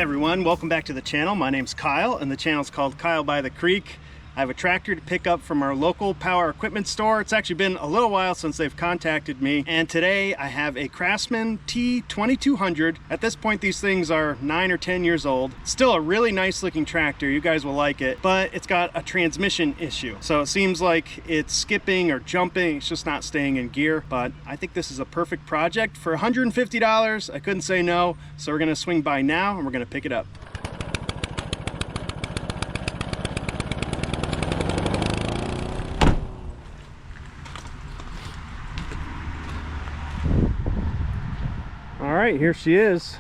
everyone, welcome back to the channel. My name's Kyle and the channel's called Kyle by the Creek. I have a tractor to pick up from our local power equipment store. It's actually been a little while since they've contacted me, and today I have a Craftsman T2200. At this point these things are 9 or 10 years old. Still a really nice looking tractor, you guys will like it, but it's got a transmission issue. So it seems like it's skipping or jumping, it's just not staying in gear. But I think this is a perfect project. For $150, I couldn't say no, so we're gonna swing by now and we're gonna pick it up. All right, here she is.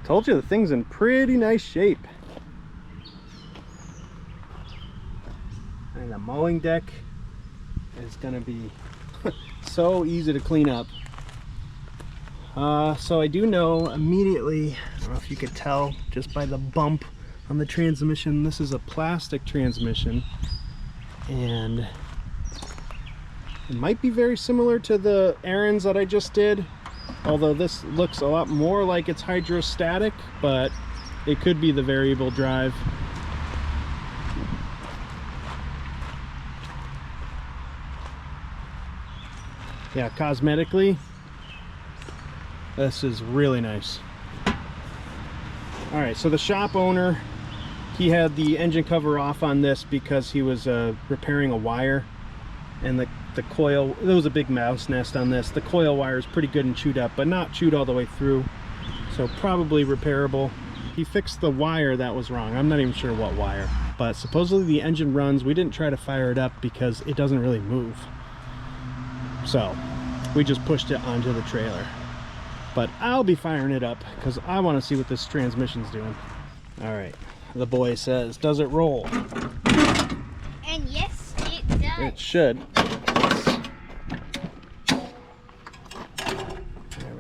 Told you the thing's in pretty nice shape. And the mowing deck is gonna be so easy to clean up. So I do know immediately, I don't know if you could tell just by the bump on the transmission, this is a plastic transmission, and it might be very similar to the errands that I just did. Although this looks a lot more like it's hydrostatic, but it could be the variable drive. Yeah, cosmetically, this is really nice. All right, so the shop owner, he had the engine cover off on this because he was repairing a wire, and the coil, there was a big mouse nest on this. The coil wire is pretty good and chewed up, but not chewed all the way through, so probably repairable. He fixed the wire that was wrong. I'm not even sure what wire, but supposedly the engine runs. We didn't try to fire it up because it doesn't really move, so we just pushed it onto the trailer. But I'll be firing it up because I want to see what this transmission's doing. All right, the boy says, does it roll? And yes, it does. It should.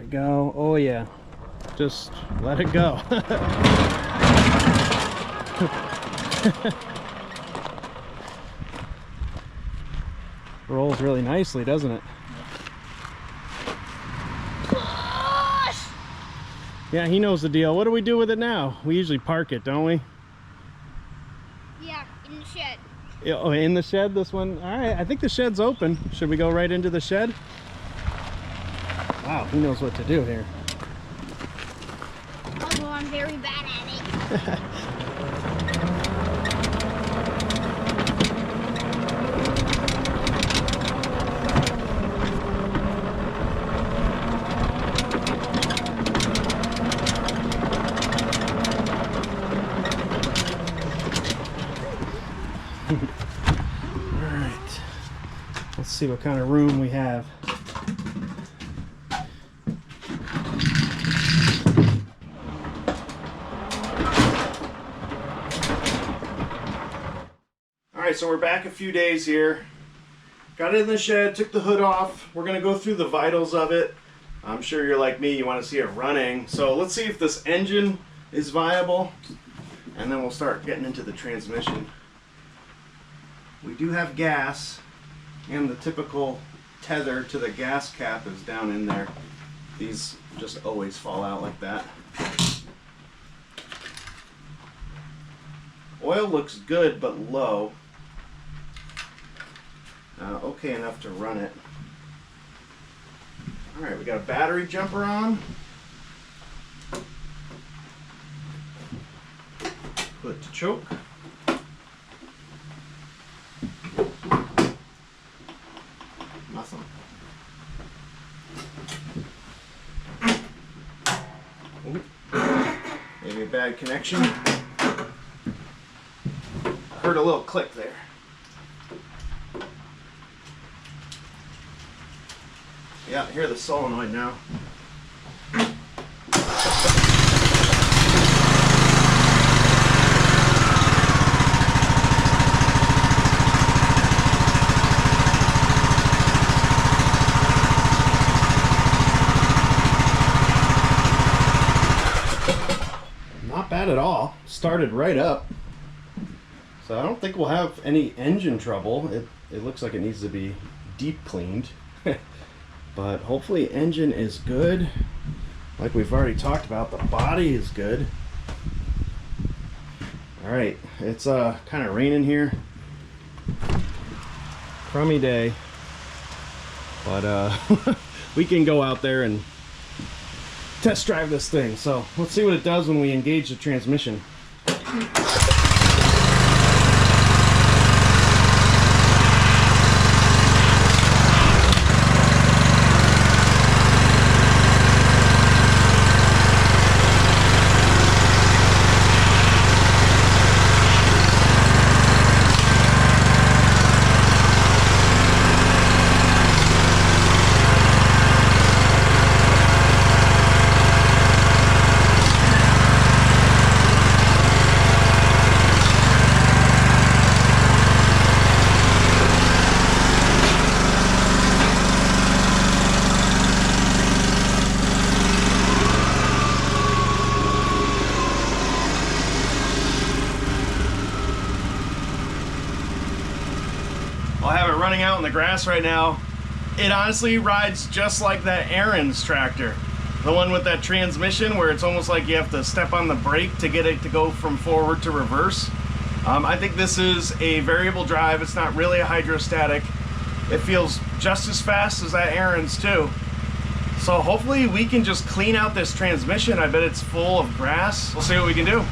Go. Oh yeah, just let it go. Rolls really nicely, doesn't it? Yeah, he knows the deal. What do we do with it now? We usually park it, don't we? Yeah, in the shed. Oh, in the shed, this one? All right, I think the shed's open. Should we go right into the shed? Wow, he knows what to do here. Although I'm very bad at it. All right, let's see what kind of room we have. So we're back a few days here. Got it in the shed, took the hood off. We're gonna go through the vitals of it. I'm sure you're like me, you want to see it running. So let's see if this engine is viable, and then we'll start getting into the transmission. We do have gas, and the typical tether to the gas cap is down in there. These just always fall out like that. Oil looks good, but low. Okay enough to run it. All right, we got a battery jumper on. Put it to choke. Awesome. Ooh. Maybe a bad connection. Heard a little click there. Yeah, I hear the solenoid now. Not bad at all. Started right up. So I don't think we'll have any engine trouble. It looks like it needs to be deep cleaned. But hopefully engine is good. Like we've already talked about, the body is good. All right, it's kind of raining here. Crummy day, but we can go out there and test drive this thing. So let's see what it does when we engage the transmission. I have it running out in the grass right now. It honestly rides just like that Aaron's tractor. The one with that transmission where it's almost like you have to step on the brake to get it to go from forward to reverse. I think this is a variable drive. It's not really a hydrostatic. It feels just as fast as that Aaron's too. So hopefully we can just clean out this transmission. I bet it's full of grass. We'll see what we can do.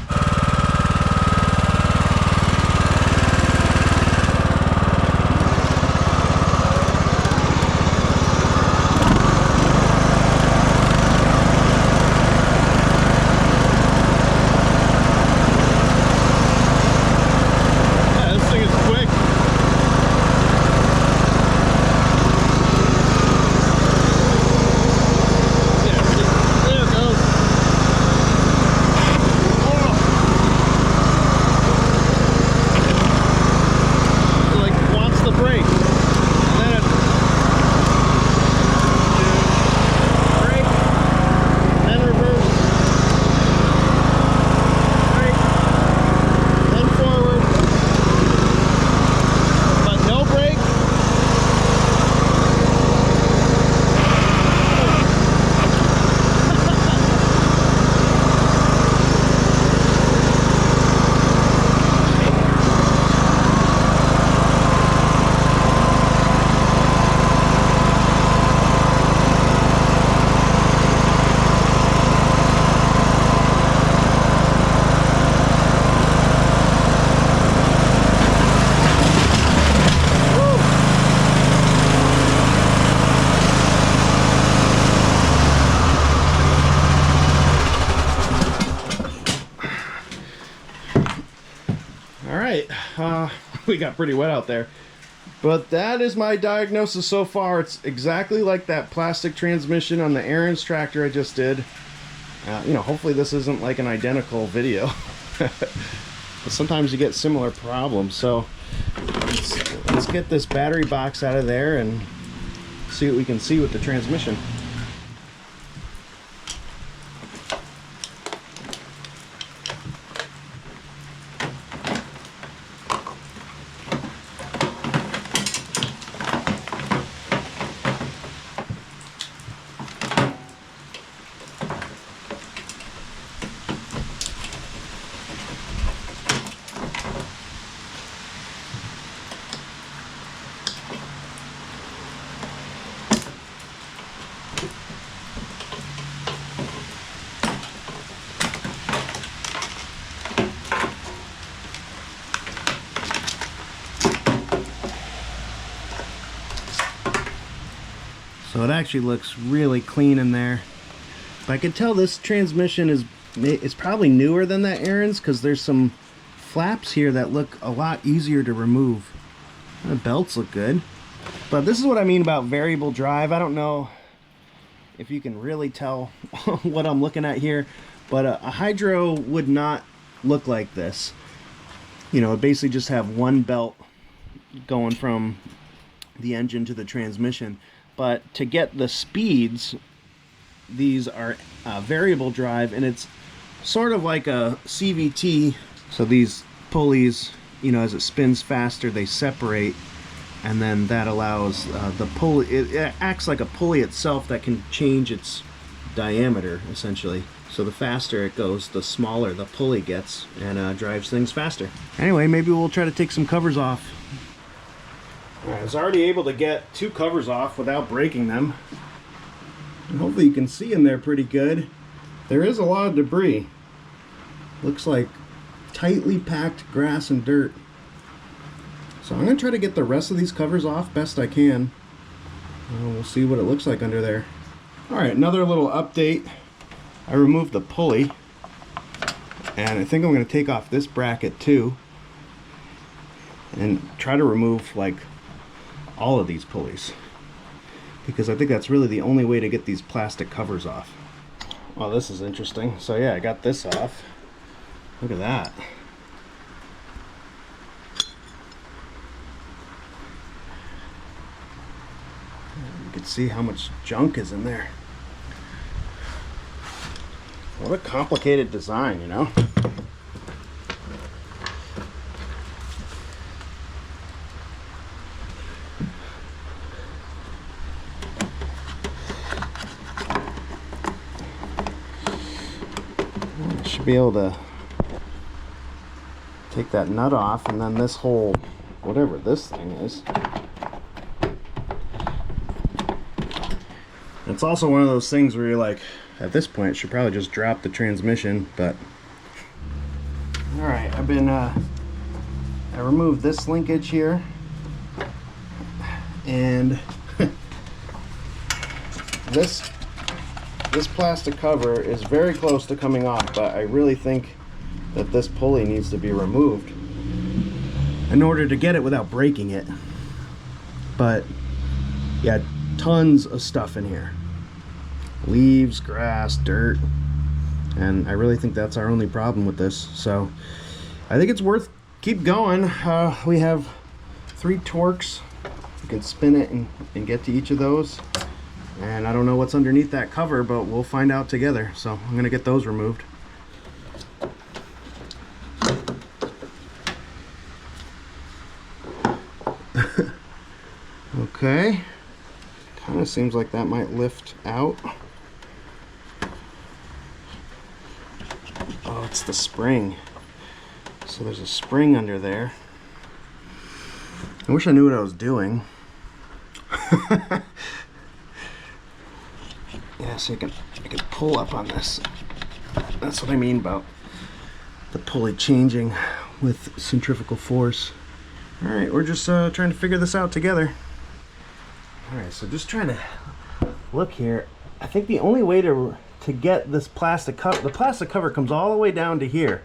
We got pretty wet out there, but that is my diagnosis so far. It's exactly like that plastic transmission on the Aaron's tractor I just did. You know, hopefully this isn't like an identical video. But sometimes you get similar problems. So let's get this battery box out of there and see what we can see with the transmission. So it actually looks really clean in there. But I can tell this transmission is probably newer than that Aaron's, because there's some flaps here that look a lot easier to remove. The belts look good. But this is what I mean about variable drive. I don't know if you can really tell what I'm looking at here, but a hydro would not look like this. You know, it basically just have one belt going from the engine to the transmission. But to get the speeds, these are variable drive, and it's sort of like a CVT. So these pulleys, you know, as it spins faster, they separate, and then that allows the pulley, it acts like a pulley itself that can change its diameter, essentially. So the faster it goes, the smaller the pulley gets, and drives things faster. Anyway, maybe we'll try to take some covers off. I was already able to get 2 covers off without breaking them. And hopefully you can see in there pretty good. There is a lot of debris. Looks like tightly packed grass and dirt. So I'm going to try to get the rest of these covers off best I can. We'll see what it looks like under there. Alright, another little update. I removed the pulley, and I think I'm going to take off this bracket too and try to remove like all of these pulleys, because I think that's really the only way to get these plastic covers off. Well, this is interesting. So yeah, I got this off. Look at that. You can see how much junk is in there. What a complicated design, you know? I should be able to take that nut off, and then this whole, whatever this thing is. It's also one of those things where you're like, at this point, should probably just drop the transmission, but... Alright, I removed this linkage here, and this plastic cover is very close to coming off, but I really think that this pulley needs to be removed in order to get it without breaking it. But, yeah, tons of stuff in here. Leaves, grass, dirt, and I really think that's our only problem with this. So I think it's worth keep going. We have 3 torques. You can spin it and get to each of those, and I don't know what's underneath that cover, but we'll find out together. So I'm gonna get those removed. Okay, kind of seems like that might lift out. Oh, it's the spring. So there's a spring under there. I wish I knew what I was doing. Yeah, so I can pull up on this. That's what I mean about the pulley changing with centrifugal force. All right, we're just trying to figure this out together. All right, so just trying to look here. I think the only way to get this plastic cover, the plastic cover comes all the way down to here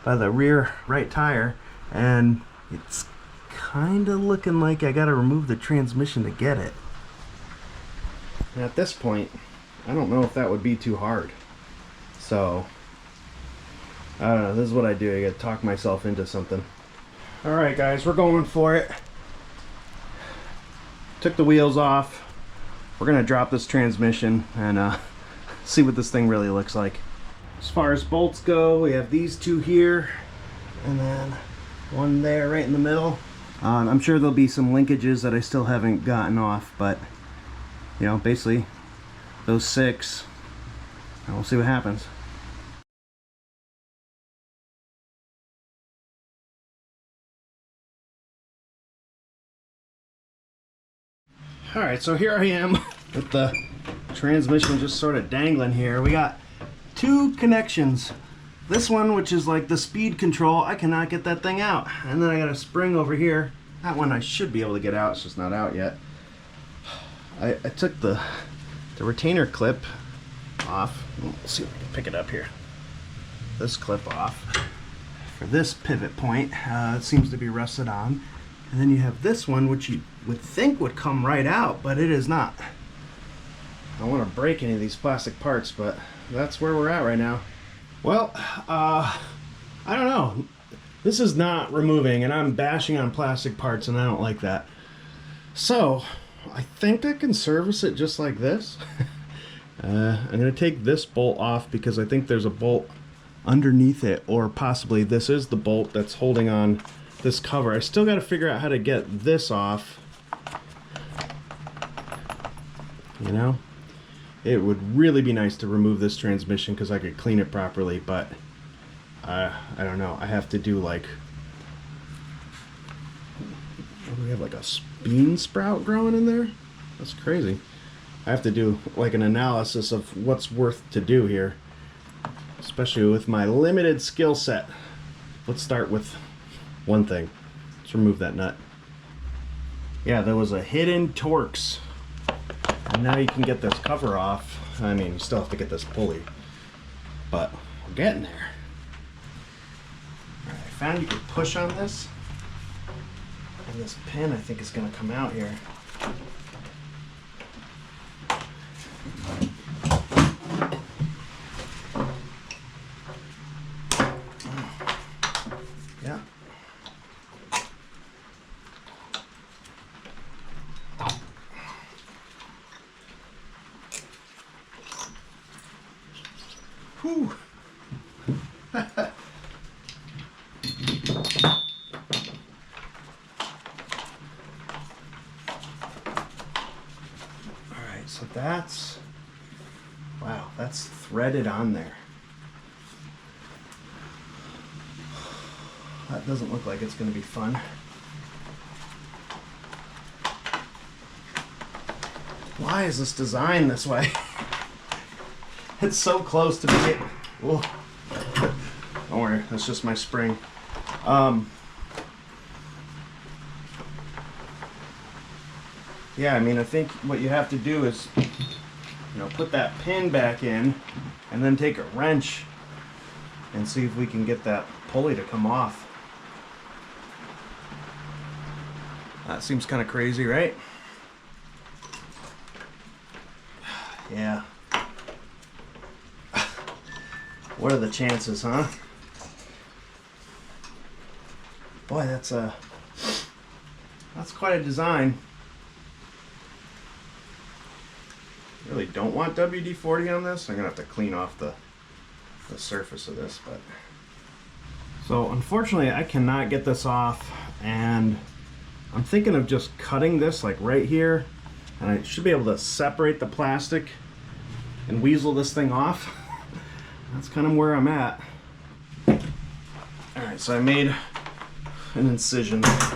by the rear right tire, and it's kind of looking like I got to remove the transmission to get it. And at this point, I don't know if that would be too hard. So, I don't know, this is what I do. I got to talk myself into something. All right, guys, we're going for it. Took the wheels off. We're gonna drop this transmission and see what this thing really looks like. As far as bolts go, we have these 2 here, and then one there right in the middle. I'm sure there'll be some linkages that I still haven't gotten off, but you know, basically those 6, and we'll see what happens. Alright, so here I am with the transmission just sort of dangling here. We got 2 connections. This one, which is like the speed control, I cannot get that thing out. And then I got a spring over here. That one I should be able to get out, it's just not out yet. I took the retainer clip off. Let's see if I can pick it up here. This clip off for this pivot point. It seems to be rusted on. And then you have this one, which you would think would come right out, but it is not. I don't want to break any of these plastic parts, but that's where we're at right now. Well, I don't know. This is not removing, and I'm bashing on plastic parts, and I don't like that. So, I think I can service it just like this. I'm going to take this bolt off because I think there's a bolt underneath it, or possibly this is the bolt that's holding on this cover. I still got to figure out how to get this off. You know, It would really be nice to remove this transmission because I could clean it properly, but I don't know. I have to do like, oh, we have like a bean sprout growing in there? That's crazy. I have to do like an analysis of what's worth to do here, especially with my limited skill set. Let's start with one thing. Let's remove that nut. Yeah, there was a hidden Torx. And now you can get this cover off. I mean, you still have to get this pulley, but we're getting there. All right, I found you can push on this, and this pin I think is going to come out here. Yeah. Whew. Alright, so that's, wow, that's threaded on there. That doesn't look like it's going to be fun. Why is this designed this way? It's so close to being. Oh, don't worry, that's just my spring. Yeah, I mean, I think what you have to do is, you know, put that pin back in, and then take a wrench and see if we can get that pulley to come off. That seems kind of crazy, right? Yeah. What are the chances, huh? Boy, that's quite a design. Really don't want WD-40 on this. I'm gonna have to clean off the surface of this, but so unfortunately I cannot get this off, and I'm thinking of just cutting this like right here, and I should be able to separate the plastic and weasel this thing off. That's kind of where I'm at. Alright, so I made an incision. Oh,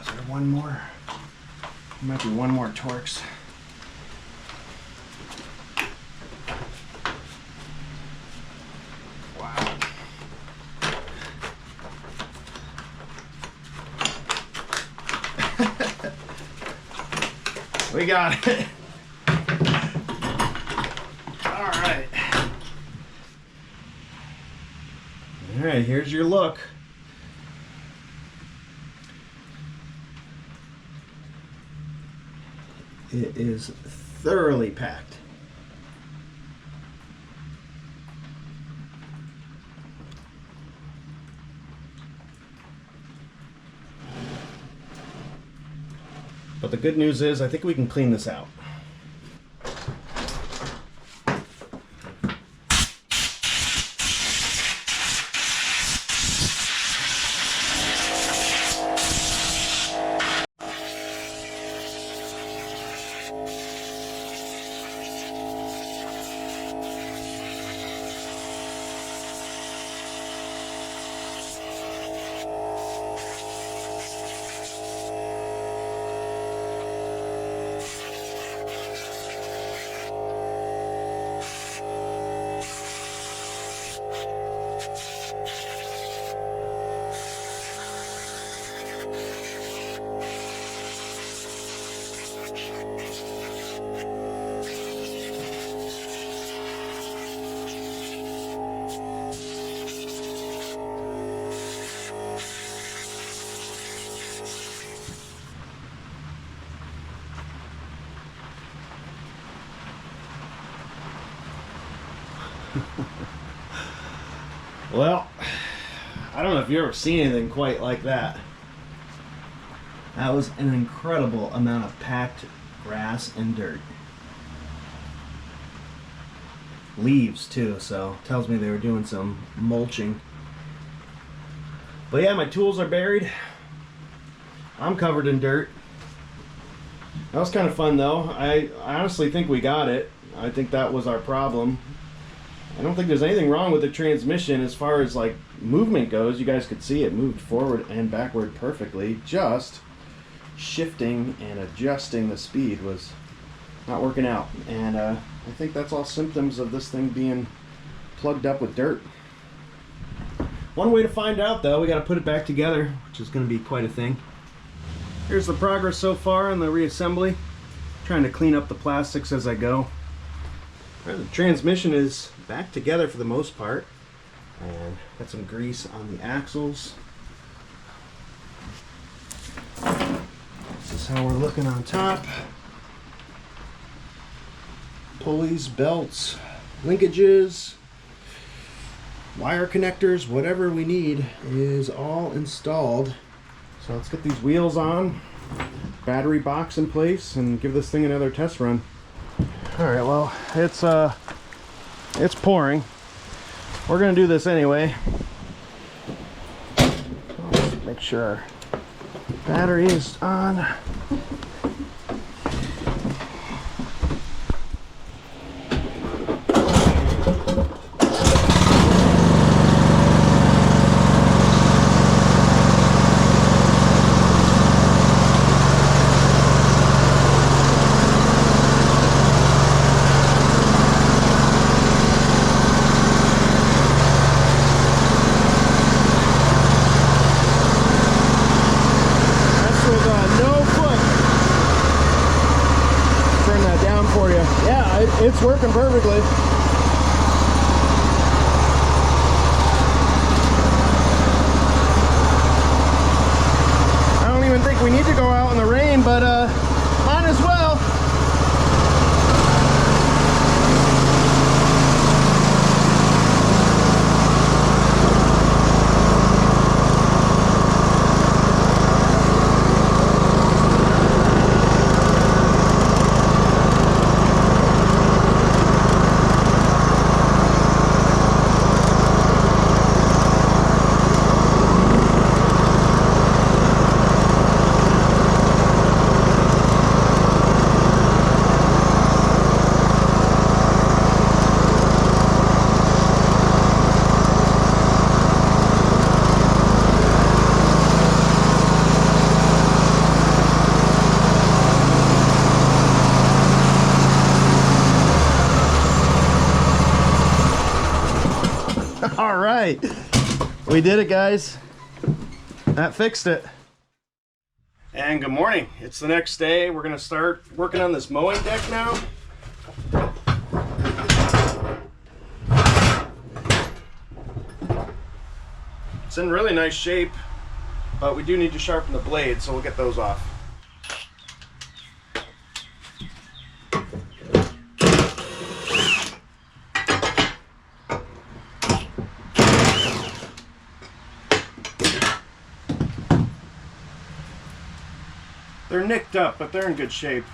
is there one more? There might be one more Torx. We got it. All right. All right, here's your look. It is thoroughly packed. But the good news is I think we can clean this out. Well, I don't know if you've ever seen anything quite like that. That was an incredible amount of packed grass and dirt. Leaves too, so tells me they were doing some mulching. But yeah, my tools are buried. I'm covered in dirt. That was kind of fun though. I honestly think we got it. I think that was our problem. I don't think there's anything wrong with the transmission as far as like movement goes. You guys could see it moved forward and backward perfectly. Just shifting and adjusting the speed was not working out. And I think that's all symptoms of this thing being plugged up with dirt. One way to find out though, we got to put it back together, which is going to be quite a thing. Here's the progress so far on the reassembly. Trying to clean up the plastics as I go. The transmission is back together for the most part, and got some grease on the axles. This is how we're looking on top. Pulleys, belts, linkages, wire connectors, whatever we need is all installed. So let's get these wheels on, battery box in place, and give this thing another test run. All right, well, it's pouring. We're gonna do this anyway. Let's make sure our battery is on. It's working perfectly. I don't even think we need to go out in the rain, but might as well. All right, we did it, guys. That fixed it. And good morning. It's the next day. We're gonna start working on this mowing deck now. It's in really nice shape, but we do need to sharpen the blades, so we'll get those off. They're nicked up, but they're in good shape.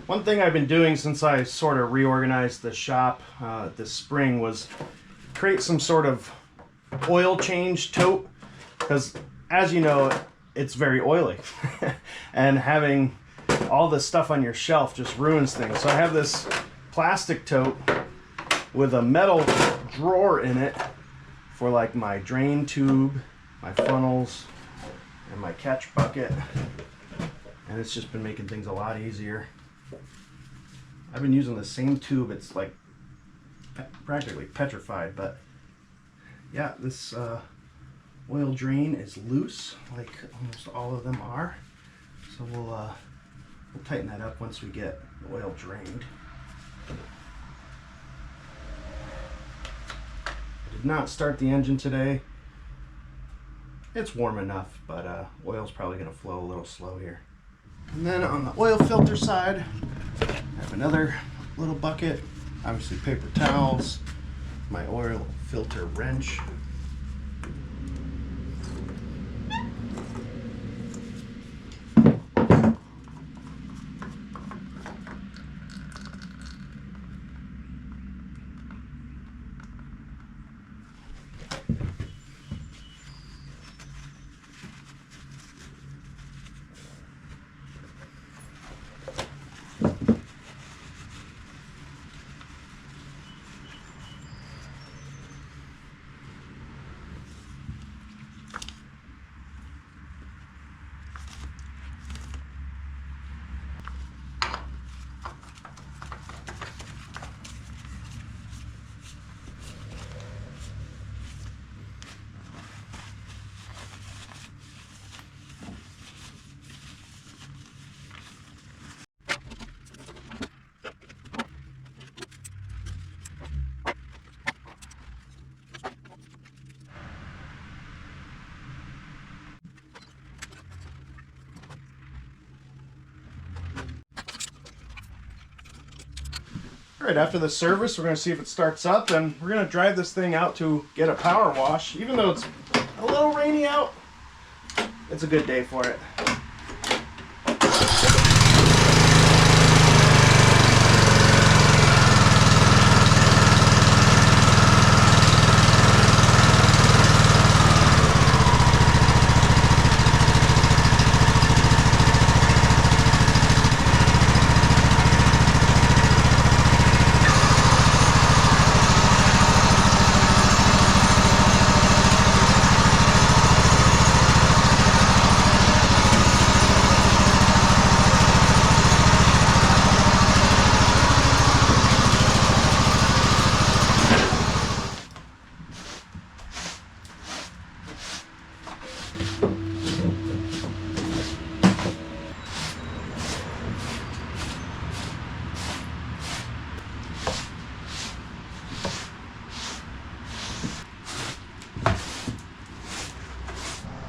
One thing I've been doing since I sort of reorganized the shop this spring was create some sort of oil change tote, because as you know, it's very oily and having all this stuff on your shelf just ruins things. So I have this plastic tote with a metal drawer in it for like my drain tube, my funnels, and my catch bucket, and it's just been making things a lot easier. I've been using the same tube. It's like practically petrified, but yeah, this oil drain is loose, like almost all of them are. So we'll tighten that up once we get the oil drained. I did not start the engine today. It's warm enough, but oil's probably going to flow a little slow here. And then on the oil filter side, I have another little bucket, obviously paper towels, my oil filter wrench. All right, after the service, we're going to see if it starts up, and we're going to drive this thing out to get a power wash. Even though it's a little rainy out, it's a good day for it.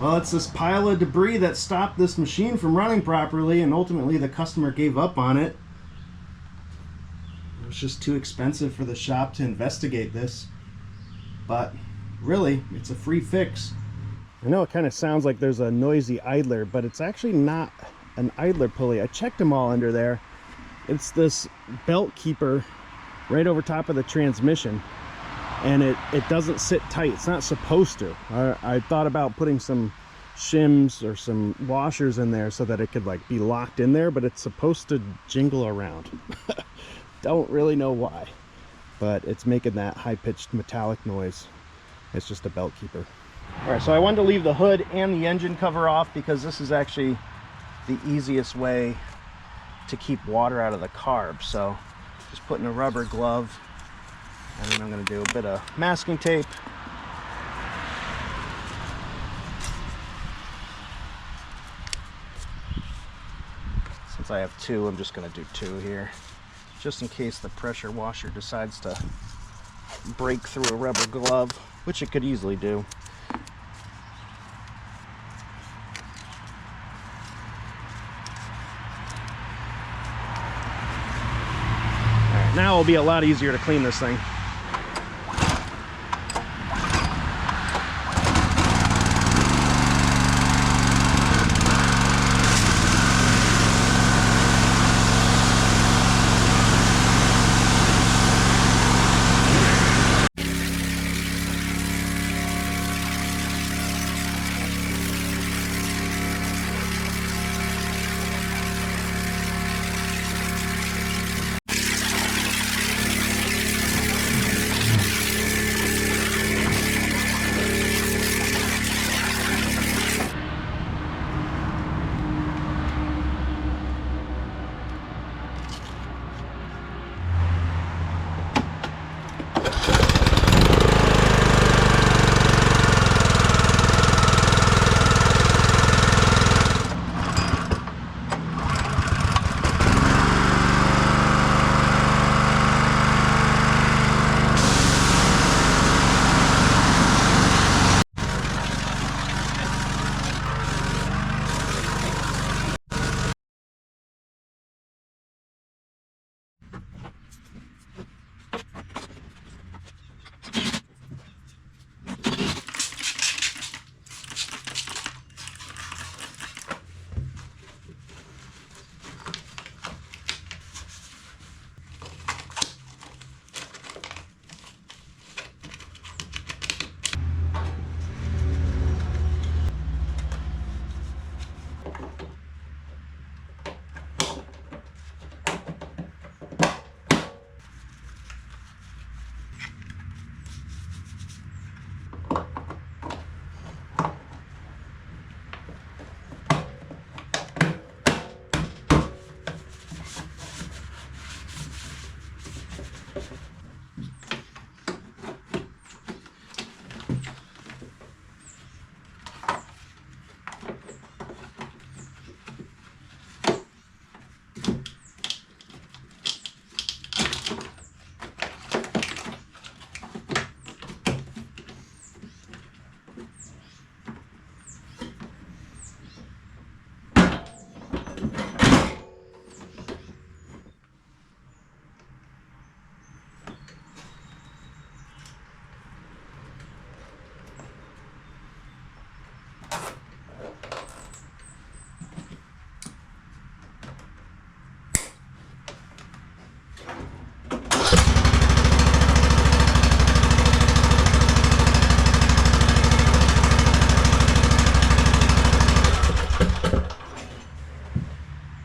Well, it's this pile of debris that stopped this machine from running properly, and ultimately the customer gave up on it. It was just too expensive for the shop to investigate this. But really, it's a free fix. I know it kind of sounds like there's a noisy idler, but it's actually not an idler pulley. I checked them all under there. It's this belt keeper right over top of the transmission, and it doesn't sit tight. It's not supposed to. I thought about putting some shims or some washers in there so that it could like be locked in there, but it's supposed to jingle around. Don't really know why, but it's making that high-pitched metallic noise. It's just a belt keeper. All right, so I wanted to leave the hood and the engine cover off because this is actually the easiest way to keep water out of the carb. So just putting a rubber glove, and then I'm going to do a bit of masking tape. Since I have two, I'm just going to do two here, just in case the pressure washer decides to break through a rubber glove, which it could easily do. Now it'll be a lot easier to clean this thing.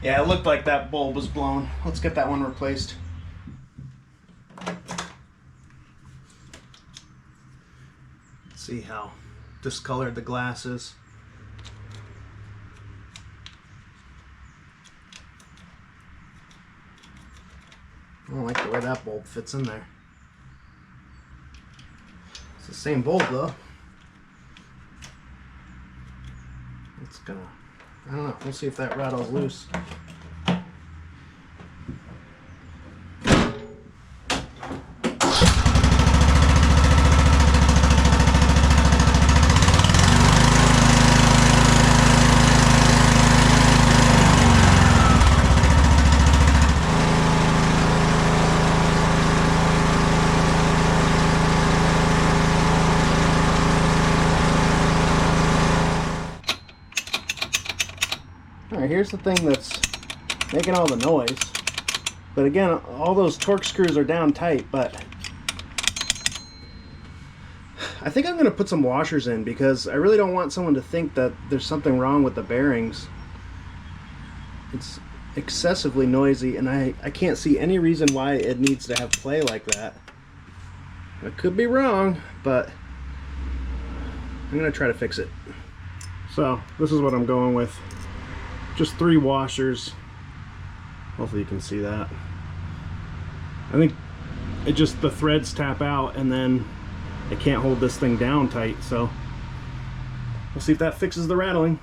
Yeah, it looked like that bulb was blown. Let's get that one replaced. Let's see how discolored the glass is. I don't like the way that bulb fits in there. It's the same bulb though. It's gonna, I don't know, we'll see if that rattles loose. Alright, here's the thing that's making all the noise. But again, all those torque screws are down tight, but I think I'm going to put some washers in because I really don't want someone to think that there's something wrong with the bearings. It's excessively noisy and I can't see any reason why it needs to have play like that. I could be wrong, but I'm going to try to fix it. So, this is what I'm going with. Just 3 washers. Hopefully you can see that. I think it just, the threads tap out and then it can't hold this thing down tight, so we'll see if that fixes the rattling.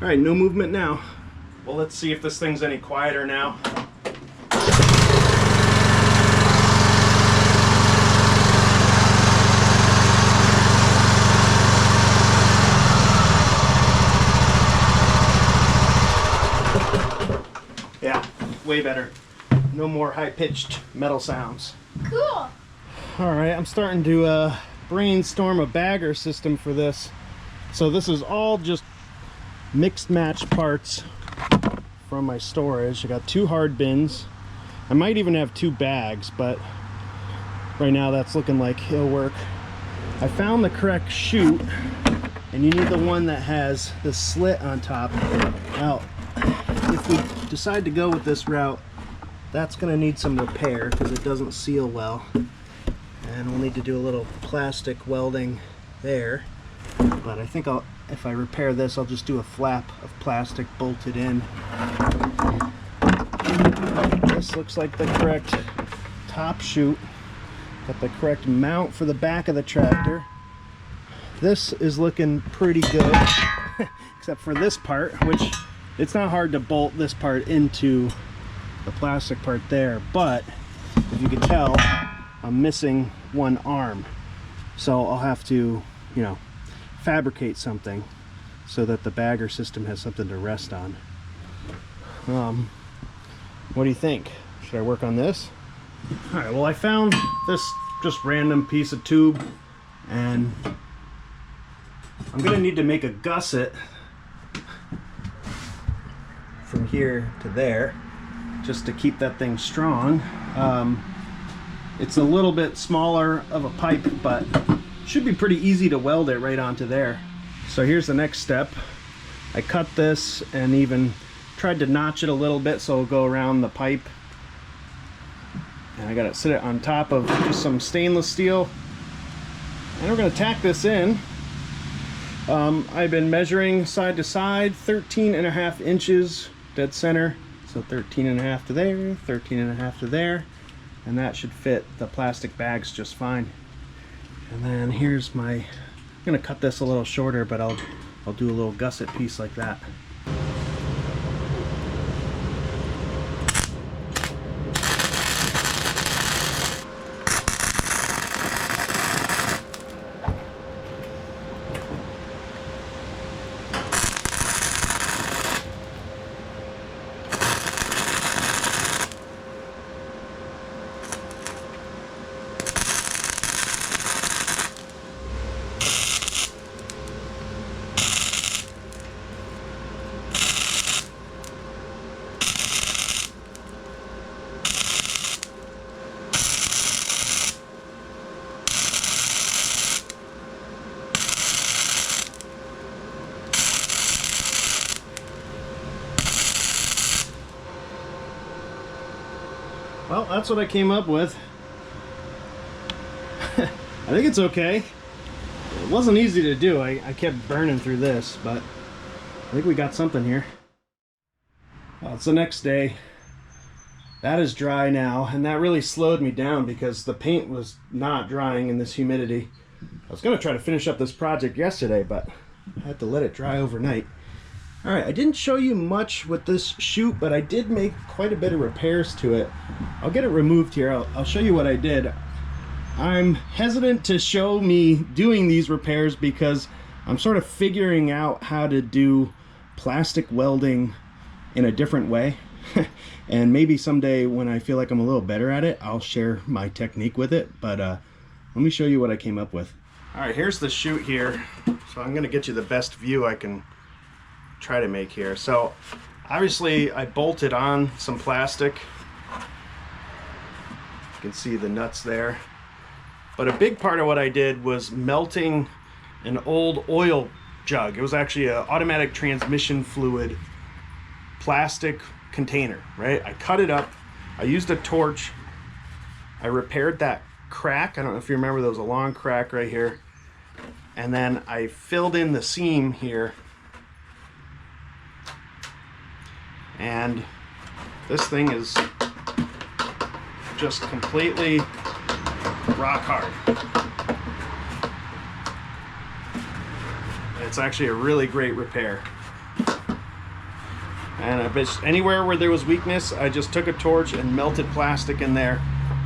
Alright, no movement now. Well, let's see if this thing's any quieter now. Way better. No more high-pitched metal sounds. Cool. Alright, I'm starting to brainstorm a bagger system for this. So this is all just mixed match parts from my storage. I got 2 hard bins. I might even have 2 bags, but right now that's looking like it'll work. I found the correct chute, and you need the one that has the slit on top. Now, if we decide to go with this route, that's going to need some repair because it doesn't seal well, and we'll need to do a little plastic welding there. But I think if I repair this, I'll just do a flap of plastic bolted in. This looks like the correct top chute. Got the correct mount for the back of the tractor. This is looking pretty good except for this part, which it's not hard to bolt this part into the plastic part there, but if you can tell, I'm missing one arm. So I'll have to, you know, fabricate something so that the bagger system has something to rest on. What do you think? Should I work on this? Alright, well, I found this just random piece of tube, and I'm gonna need to make a gusset from here to there just to keep that thing strong. It's a little bit smaller of a pipe, but should be pretty easy to weld it right onto there. So here's the next step. I cut this and even tried to notch it a little bit so it'll go around the pipe, and I got to sit it on top of just some stainless steel, and we're going to tack this in. I've been measuring side to side, 13.5 inches dead center, so 13.5 to there, 13.5 to there, and that should fit the plastic bags just fine. And then here's my, I'm gonna cut this a little shorter, but I'll do a little gusset piece like that. Well, that's what I came up with. I think it's okay. It wasn't easy to do. I kept burning through this, but I think we got something here. Well, it's the next day. That is dry now, and that really slowed me down because the paint was not drying in this humidity. I was going to try to finish up this project yesterday, but I had to let it dry overnight. All right, I didn't show you much with this chute, but I did make quite a bit of repairs to it. I'll get it removed here. I'll show you what I did. I'm hesitant to show me doing these repairs because I'm sort of figuring out how to do plastic welding in a different way. And maybe someday when I feel like I'm a little better at it, I'll share my technique with it. But let me show you what I came up with. All right, here's the chute here. So I'm gonna get you the best view I can try to make here. So obviously I bolted on some plastic. You can see the nuts there. But a big part of what I did was melting an old oil jug. It was actually an automatic transmission fluid plastic container, right? I cut it up, I used a torch, I repaired that crack. I don't know if you remember, there was a long crack right here. And then I filled in the seam here. And this thing is just completely rock hard. It's actually a really great repair. And I bet anywhere where there was weakness, I just took a torch and melted plastic in there.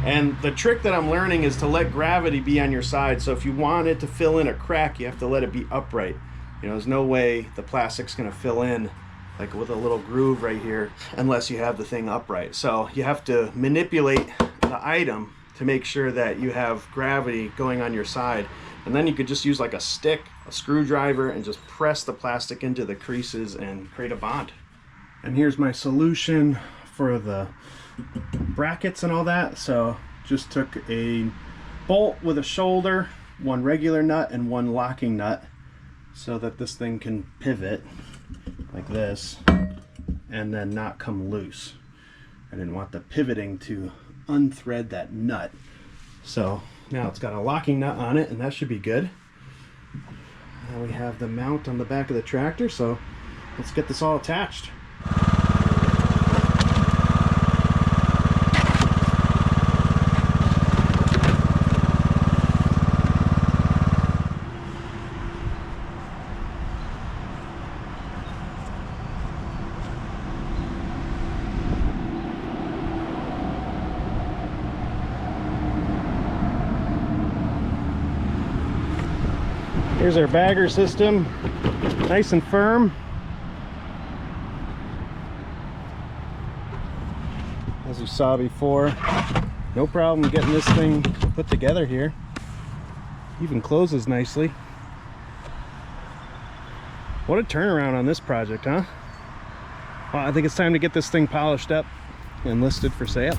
And the trick that I'm learning is to let gravity be on your side. So if you want it to fill in a crack, you have to let it be upright. You know, there's no way the plastic's gonna fill in like with a little groove right here unless you have the thing upright. So you have to manipulate the item to make sure that you have gravity going on your side. And then you could just use like a stick, a screwdriver, and just press the plastic into the creases and create a bond. And here's my solution for the brackets and all that. So just took a bolt with a shoulder, one regular nut and one locking nut, so that this thing can pivot like this and then not come loose. I didn't want the pivoting to unthread that nut. So now it's got a locking nut on it, and that should be good. Now we have the mount on the back of the tractor, so let's get this all attached. Here's our bagger system, nice and firm. As you saw before, no problem getting this thing put together here. Even closes nicely. What a turnaround on this project, huh? Well, I think it's time to get this thing polished up and listed for sale.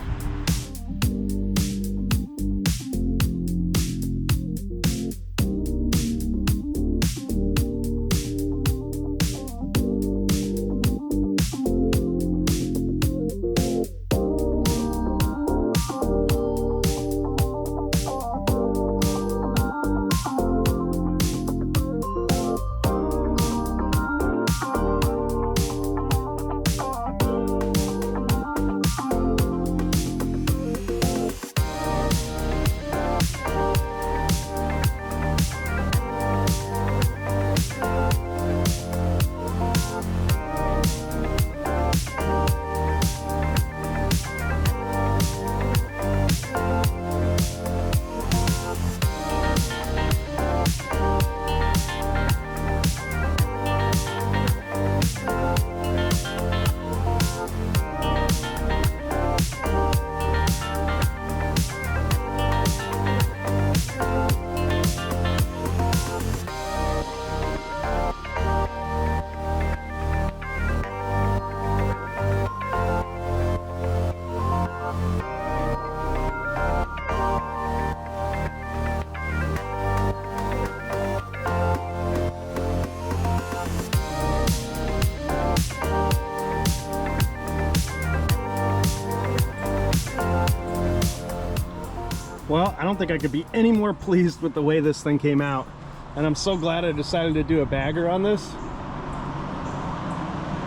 Well, I don't think I could be any more pleased with the way this thing came out. And I'm so glad I decided to do a bagger on this.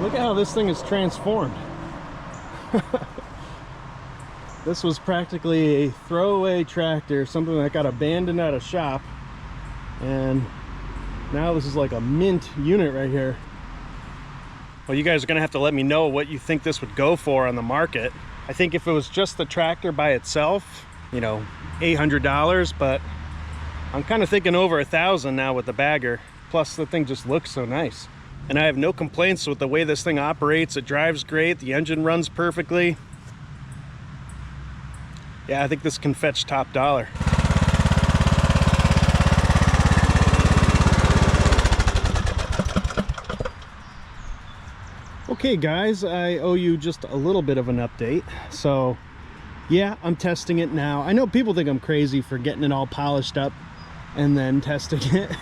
Look at how this thing is transformed. This was practically a throwaway tractor, something that got abandoned at a shop. And now this is like a mint unit right here. Well, you guys are gonna have to let me know what you think this would go for on the market. I think if it was just the tractor by itself, you know, $800, but I'm kind of thinking over $1,000 now with the bagger. Plus the thing just looks so nice. And I have no complaints with the way this thing operates. It drives great, the engine runs perfectly. Yeah, I think this can fetch top dollar. Okay guys, I owe you just a little bit of an update. So yeah, I'm testing it now. I know people think I'm crazy for getting it all polished up and then testing it.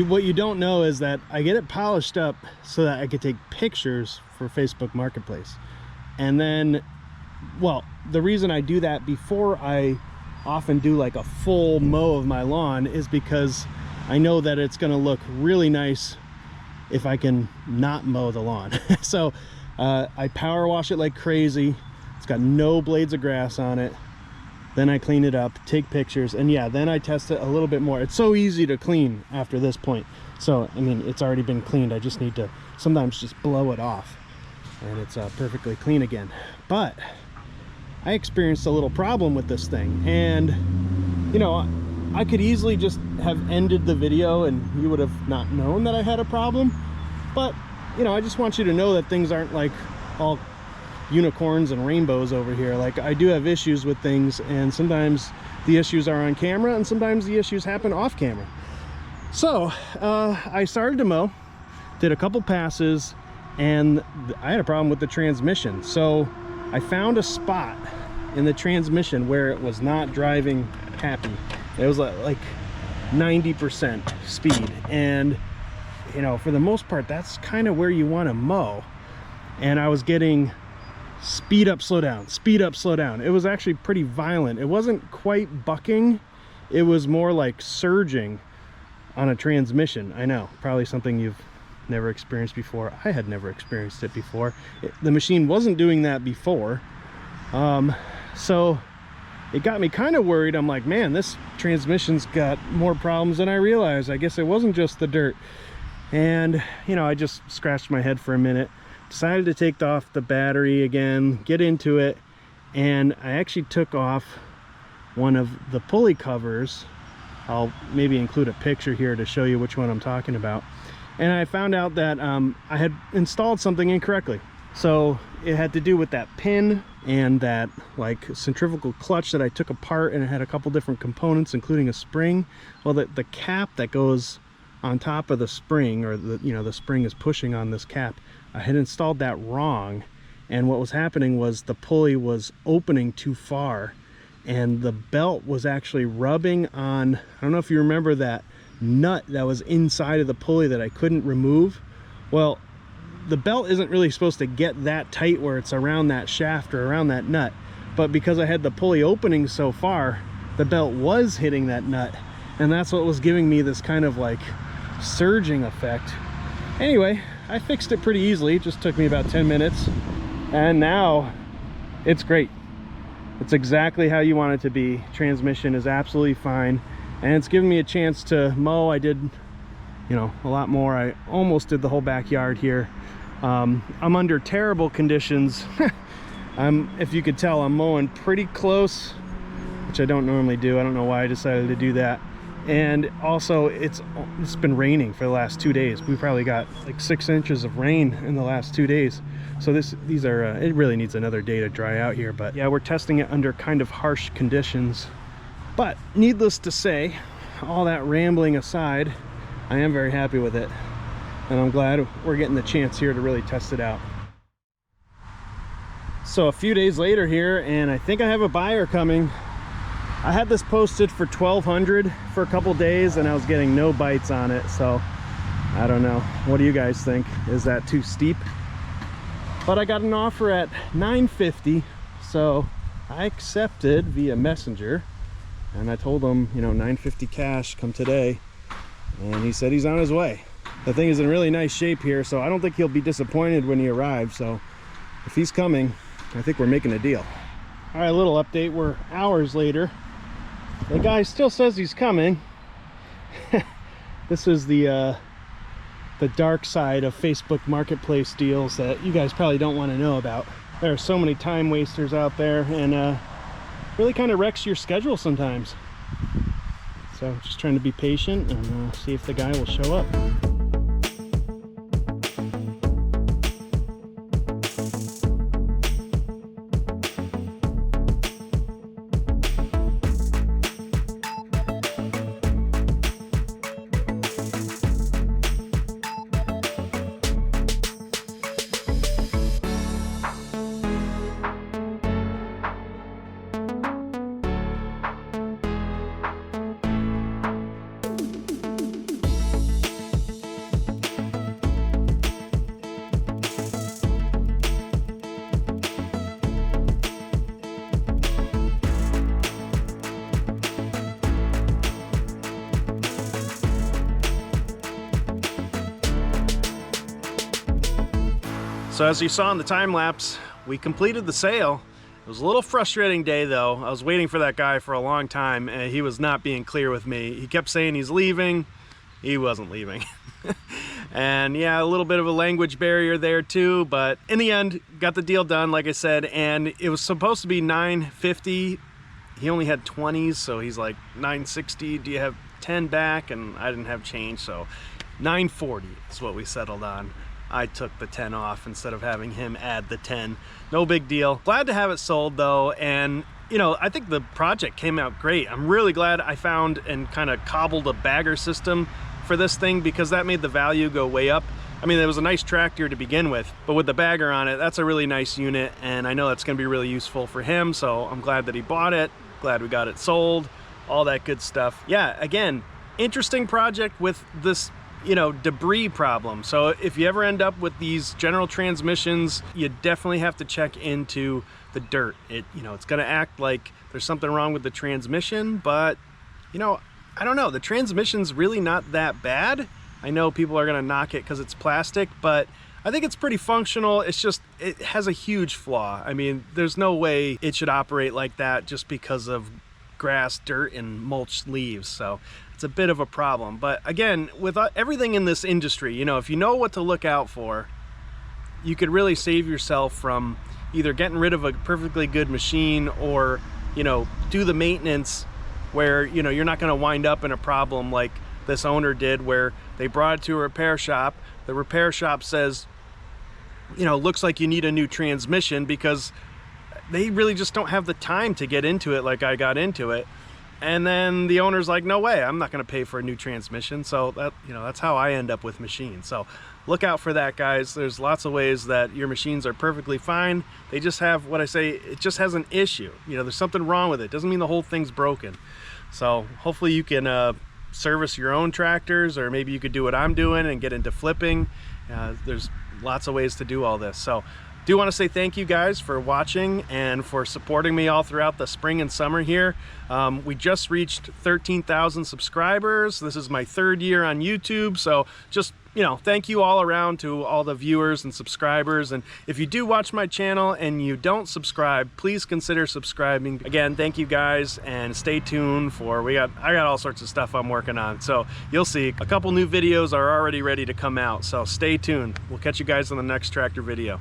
What you don't know is that I get it polished up so that I could take pictures for Facebook Marketplace. And then, well, the reason I do that before I often do like a full mow of my lawn is because I know that it's gonna look really nice if I can not mow the lawn. So I power wash it like crazy. It's got no blades of grass on it. Then I clean it up, take pictures, and yeah, then I test it a little bit more. It's so easy to clean after this point. So, I mean, it's already been cleaned. I just need to sometimes just blow it off and it's perfectly clean again. But I experienced a little problem with this thing, and you know, I could easily just have ended the video and you would have not known that I had a problem. But, you know, I just want you to know that things aren't like all unicorns and rainbows over here. Like, I do have issues with things, and sometimes the issues are on camera and sometimes the issues happen off camera. So I started to mow, did a couple passes, and I had a problem with the transmission. So I found a spot in the transmission where it was not driving happy. It was like 90% speed, and you know, for the most part that's kind of where you want to mow. And I was getting speed up, slow down, speed up, slow down. It was actually pretty violent. It wasn't quite bucking, it was more like surging on a transmission. I know, probably something you've never experienced before. I had never experienced it before. The machine wasn't doing that before. So it got me kind of worried. I'm like, man, this transmission's got more problems than I realized. I guess it wasn't just the dirt. And you know, I just scratched my head for a minute, decided to take off the battery again, get into it, and I actually took off one of the pulley covers. I'll maybe include a picture here to show you which one I'm talking about. And I found out that I had installed something incorrectly. So it had to do with that pin and that like centrifugal clutch that I took apart, and it had a couple different components including a spring. Well, the cap that goes on top of the spring, or the, you know, the spring is pushing on this cap, I had installed that wrong, and what was happening was the pulley was opening too far, and the belt was actually rubbing on, I don't know if you remember that nut that was inside of the pulley that I couldn't remove. Well, the belt isn't really supposed to get that tight where it's around that shaft or around that nut, but because I had the pulley opening so far, the belt was hitting that nut, and that's what was giving me this kind of like surging effect. Anyway, I fixed it pretty easily. It just took me about 10 minutes, and now it's great. It's exactly how you want it to be. Transmission is absolutely fine, and it's given me a chance to mow. I did, you know, a lot more. I almost did the whole backyard here. I'm under terrible conditions. If you could tell, I'm mowing pretty close, which I don't normally do. I don't know why I decided to do that. And also it's been raining for the last 2 days. We probably got like 6 inches of rain in the last 2 days. So these are it really needs another day to dry out here. But yeah, we're testing it under kind of harsh conditions. But needless to say, all that rambling aside, I am very happy with it, and I'm glad we're getting the chance here to really test it out. So a few days later here, and I think I have a buyer coming. I had this posted for $1,200 for a couple days, and I was getting no bites on it. So I don't know, what do you guys think? Is that too steep? But I got an offer at $950, so I accepted via messenger. And I told him, you know, $950 cash, come today. And he said he's on his way. The thing is in really nice shape here, so I don't think he'll be disappointed when he arrives. So if he's coming, I think we're making a deal. All right, a little update. We're hours later. The guy still says he's coming. This is the dark side of Facebook Marketplace deals that you guys probably don't want to know about. There are so many time wasters out there, and really kind of wrecks your schedule sometimes. So just trying to be patient and see if the guy will show up. So as you saw in the time lapse, we completed the sale. It was a little frustrating day though. I was waiting for that guy for a long time and he was not being clear with me. He kept saying he's leaving. He wasn't leaving. And yeah, a little bit of a language barrier there too, but in the end, got the deal done, like I said, and it was supposed to be $950. He only had 20s, so he's like, $960, do you have 10 back? And I didn't have change, so $940 is what we settled on. I took the 10 off instead of having him add the 10. No big deal. Glad to have it sold though, and you know, I think the project came out great. I'm really glad I found and kind of cobbled a bagger system for this thing, because that made the value go way up. I mean, it was a nice tractor to begin with, but with the bagger on it, that's a really nice unit, and I know that's gonna be really useful for him, so I'm glad that he bought it, glad we got it sold, all that good stuff. Yeah, again, interesting project with this, you know, debris problem. So if you ever end up with these general transmissions, you definitely have to check into the dirt. You know, it's gonna act like there's something wrong with the transmission, but you know, I don't know, the transmission's really not that bad. I know people are gonna knock it because it's plastic, but I think it's pretty functional. It's just, it has a huge flaw. I mean, there's no way it should operate like that just because of grass, dirt, and mulched leaves. So it's a bit of a problem. But again, with everything in this industry, you know, if you know what to look out for, you could really save yourself from either getting rid of a perfectly good machine or, you know, do the maintenance where, you know, you're not going to wind up in a problem like this owner did, where they brought it to a repair shop. The repair shop says, you know, looks like you need a new transmission, because they really just don't have the time to get into it like I got into it. And then the owner's like, no way, I'm not going to pay for a new transmission. So that, you know, that's how I end up with machines. So look out for that, guys. There's lots of ways that your machines are perfectly fine. They just have, what I say, it just has an issue. You know, there's something wrong with it. Doesn't mean the whole thing's broken. So hopefully you can service your own tractors, or maybe you could do what I'm doing and get into flipping. There's lots of ways to do all this. So do want to say thank you guys for watching and for supporting me all throughout the spring and summer here. We just reached 13,000 subscribers. This is my 3rd year on YouTube, so just, you know, thank you all around to all the viewers and subscribers. And if you do watch my channel and you don't subscribe, please consider subscribing. Again, thank you guys, and stay tuned for, I got all sorts of stuff I'm working on. So you'll see a couple new videos are already ready to come out, so stay tuned. We'll catch you guys in the next tractor video.